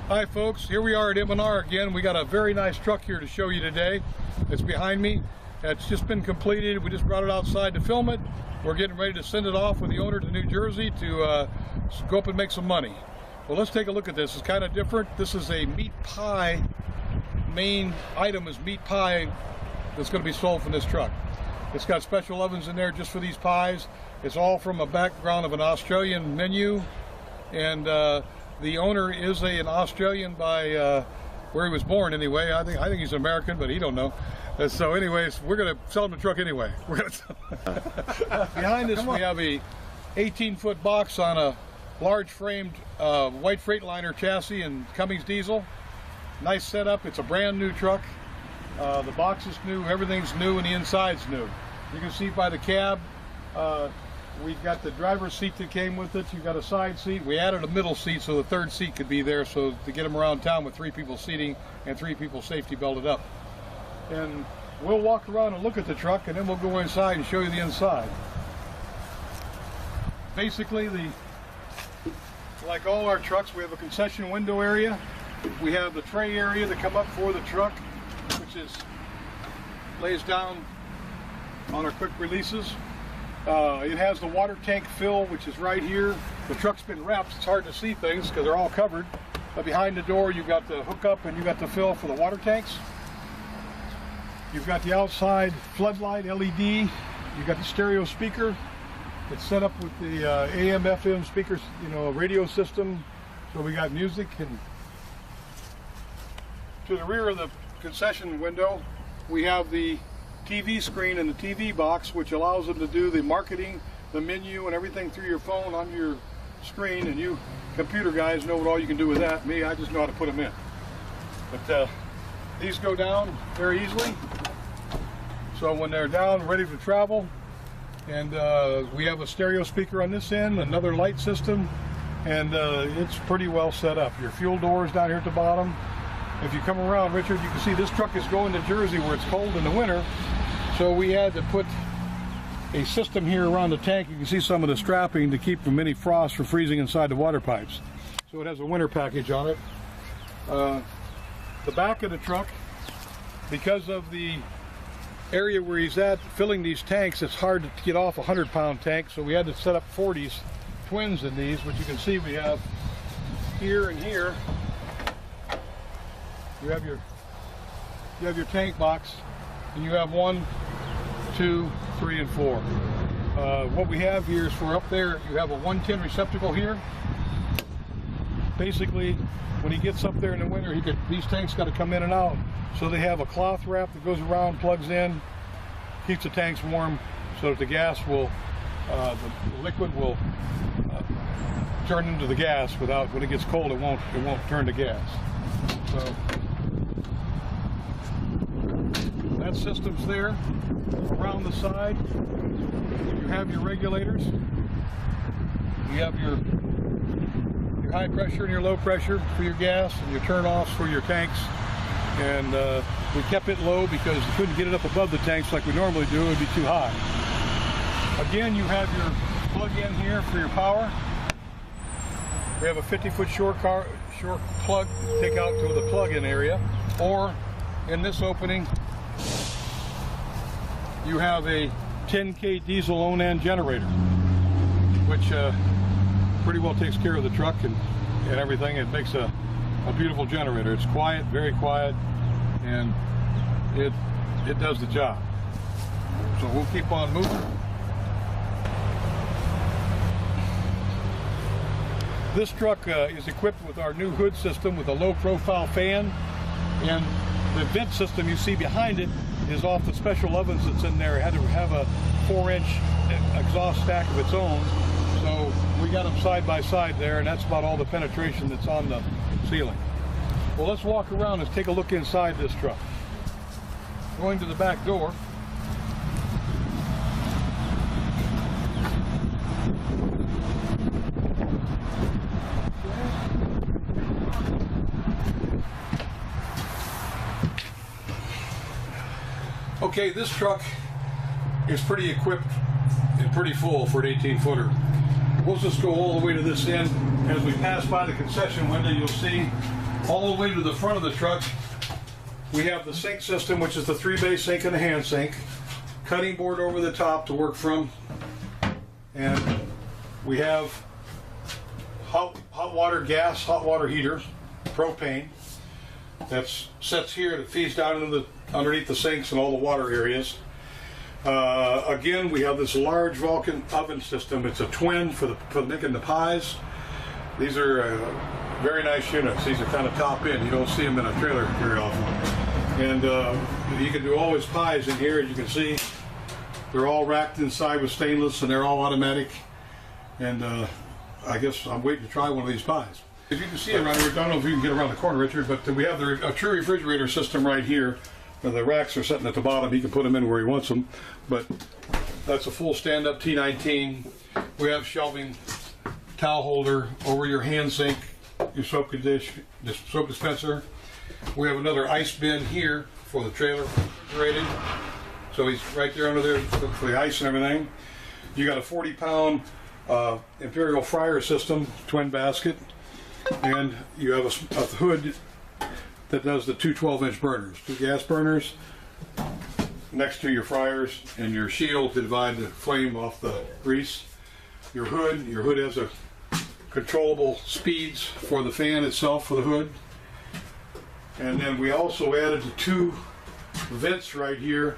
Hi folks, here we are at M&R again. We got a very nice truck here to show you today. It's behind me. It's just been completed. We just brought it outside to film it. We're getting ready to send it off with the owner to New Jersey to go up and make some money. Well, let's take a look at this. It's kind of different. This is a meat pie. Main item is meat pie that's going to be sold from this truck. It's got special ovens in there just for these pies. It's all from a background of an Australian menu, and the owner is an Australian by where he was born anyway. I think he's American, but he don't know. So anyways, we're going to sell him the truck anyway. We're going to behind this we have a 18-foot box on a large framed white Freightliner chassis and Cummins diesel. Nice setup. It's a brand new truck. The box is new, everything's new, and the inside's new. You can see by the cab, we've got the driver's seat that came with it. You've got a side seat. We added a middle seat so the third seat could be there, so to get them around town with 3 people seating and 3 people safety belted up. And we'll walk around and look at the truck, and then we'll go inside and show you the inside. Basically, like all our trucks, we have a concession window area. We have the tray area that come up for the truck, which lays down on our quick releases. It has the water tank fill, which is right here. The truck's been wrapped. It's hard to see things because they're all covered. But behind the door, you've got the hookup and you've got the fill for the water tanks. You've got the outside floodlight LED. You've got the stereo speaker. It's set up with the AM, FM speakers, radio system. So we got music. And to the rear of the concession window, we have the TV screen and the TV box, which allows them to do the marketing, the menu, and everything through your phone on your screen. And you computer guys know what all you can do with that. Me, I just know how to put them in. But these go down very easily. So when they're down, ready to travel, and we have a stereo speaker on this end, another light system, and it's pretty well set up. Your fuel doors down here at the bottom. If you come around, Richard, you can see this truck is going to Jersey where it's cold in the winter. So we had to put a system here around the tank. You can see some of the strapping to keep from any frost from freezing inside the water pipes. So it has a winter package on it. The back of the truck, because of the area where he's at filling these tanks, it's hard to get off a 100-pound tank. So we had to set up 40s, twins in these, which you can see we have here and here. You have your tank box, and you have 1, 2, 3, and 4. What we have here is for up there, you have a 110 receptacle here. Basically, when he gets up there in the winter, these tanks got to come in and out. So they have a cloth wrap that goes around, plugs in, keeps the tanks warm, so that the gas will, the liquid will turn into the gas without. When it gets cold, it won't turn to gas. So that system's there. Around the side, you have your regulators. You have your high pressure and your low pressure for your gas, and your turn-offs for your tanks. And we kept it low because you couldn't get it up above the tanks like we normally do. It would be too high. Again, you have your plug-in here for your power. We have a 50-foot short plug to take out to the plug-in area, or in this opening you have a 10K diesel own-end generator, which pretty well takes care of the truck and everything. It makes a beautiful generator. It's quiet, very quiet, and it does the job. So we'll keep on moving. This truck is equipped with our new hood system with a low-profile fan, and the vent system you see behind it is off the special ovens that's in there. It had to have a 4-inch exhaust stack of its own, so we got them side by side there, and that's about all the penetration that's on the ceiling. Well, let's walk around and take a look inside this truck. Going to the back door. Okay, this truck is pretty equipped and pretty full for an 18-footer. We'll just go all the way to this end. As we pass by the concession window, you'll see All the way to the front of the truck, we have the sink system, which is the 3-bay sink and a hand sink. Cutting board over the top to work from. And we have hot water, gas, hot water heater, propane. That sits here, that feeds down into underneath the sinks and all the water areas. Again, we have this large Vulcan oven system. It's a twin for making the pies. These are very nice units. These are kind of top end. You don't see them in a trailer very often. And you can do all his pies in here. As you can see, they're all racked inside with stainless, and they're all automatic. And I guess I'm waiting to try one of these pies. As you can see around here, I don't know if you can get around the corner, Richard, but we have a true refrigerator system right here. The racks are sitting at the bottom. He can put them in where he wants them. But that's a full stand-up T19. We have shelving, towel holder over your hand sink, your soap dispenser. We have another ice bin here for the trailer refrigerated. So he's right there under there for the ice and everything. You got a 40-pound Imperial fryer system, twin basket. And you have a hood that does the two 12-inch burners, 2 gas burners next to your fryers, and your shield to divide the flame off the grease. Your hood has a controllable speeds for the fan itself for the hood. And then we also added the 2 vents right here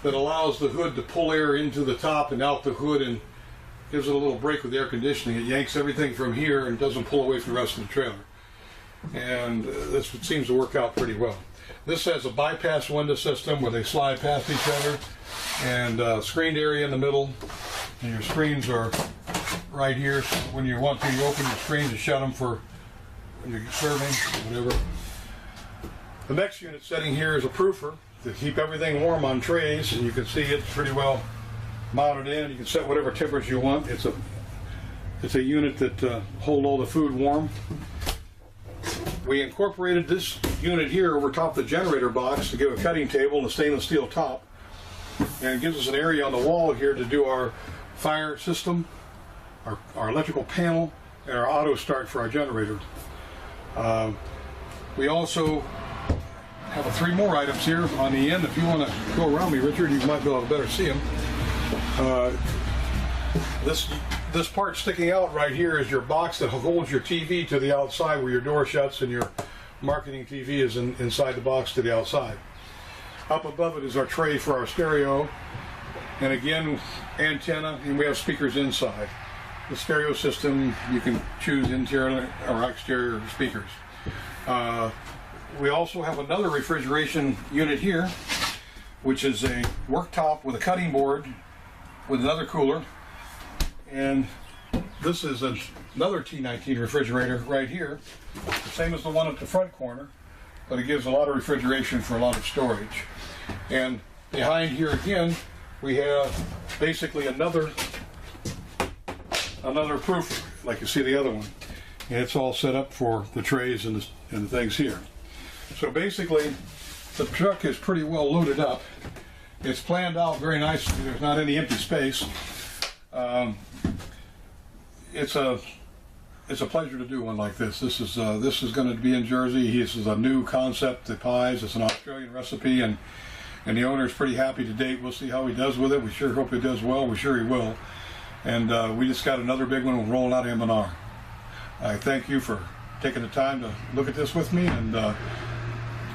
that allows the hood to pull air into the top and out the hood, and gives it a little break with air conditioning. It yanks everything from here and doesn't pull away from the rest of the trailer. And this seems to work out pretty well. This has a bypass window system where they slide past each other, and screened area in the middle. And your screens are right here. So when you want to, you open your screens and shut them for when you're serving, whatever. The next unit setting here is a proofer to keep everything warm on trays, and you can see it's pretty well mounted in. You can set whatever temperature you want. It's a unit that holds all the food warm. We incorporated this unit here over top the generator box to give a cutting table and a stainless steel top, and it gives us an area on the wall here to do our fire system, our electrical panel, and our auto start for our generator. We also have 3 more items here on the end. If you want to go around me, Richard, you might be able to better see them. This part sticking out right here is your box that holds your TV to the outside, where your door shuts and your marketing TV is inside the box to the outside. Up above it is our tray for our stereo, and again, antenna, and we have speakers inside. The stereo system, you can choose interior or exterior speakers. We also have another refrigeration unit here, which is a worktop with a cutting board with another cooler. And this is another T19 refrigerator right here, the same as the one at the front corner, but it gives a lot of refrigeration for a lot of storage. And behind here again, we have basically another proofer, like you see the other one. And it's all set up for the trays and the things here. So basically, the truck is pretty well loaded up. It's planned out very nicely. There's not any empty space. It's a pleasure to do one like this. This is going to be in Jersey. This is a new concept, the pies. It's an Australian recipe, and the owner is pretty happy to date. We'll see how he does with it. We sure hope he does well. We're sure he will. And we just got another big one rolling out of M&R. I thank you for taking the time to look at this with me, and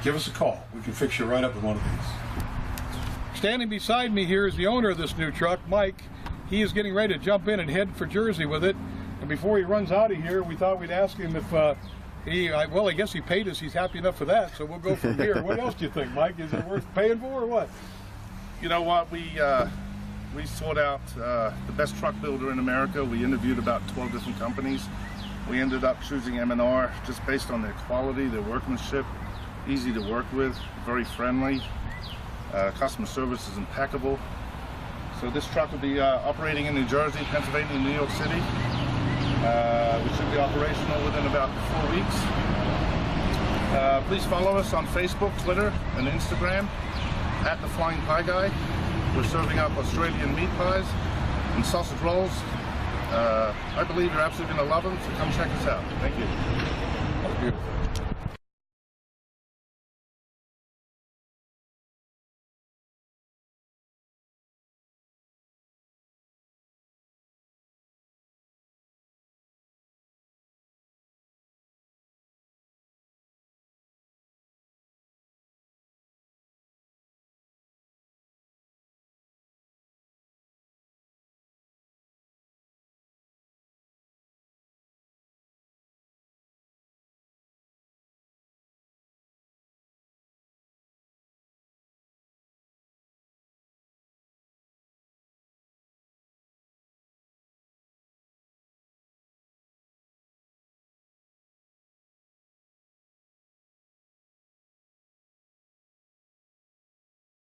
give us a call. We can fix you right up with one of these. Standing beside me here is the owner of this new truck, Mike. He is getting ready to jump in and head for Jersey with it. And before he runs out of here, we thought we'd ask him if well, I guess he paid us. He's happy enough for that. So we'll go from here. What else do you think, Mike? Is it worth paying for or what? You know what? We sought out the best truck builder in America. We interviewed about 12 different companies. We ended up choosing M&R just based on their quality, their workmanship, easy to work with, very friendly. Customer service is impeccable. So this truck will be operating in New Jersey, Pennsylvania, and New York City. We should be operational within about 4 weeks. Please follow us on Facebook, Twitter, and Instagram at The Flying Pie Guy. We're serving up Australian meat pies and sausage rolls. I believe you're absolutely going to love them, so come check us out. Thank you. That's beautiful.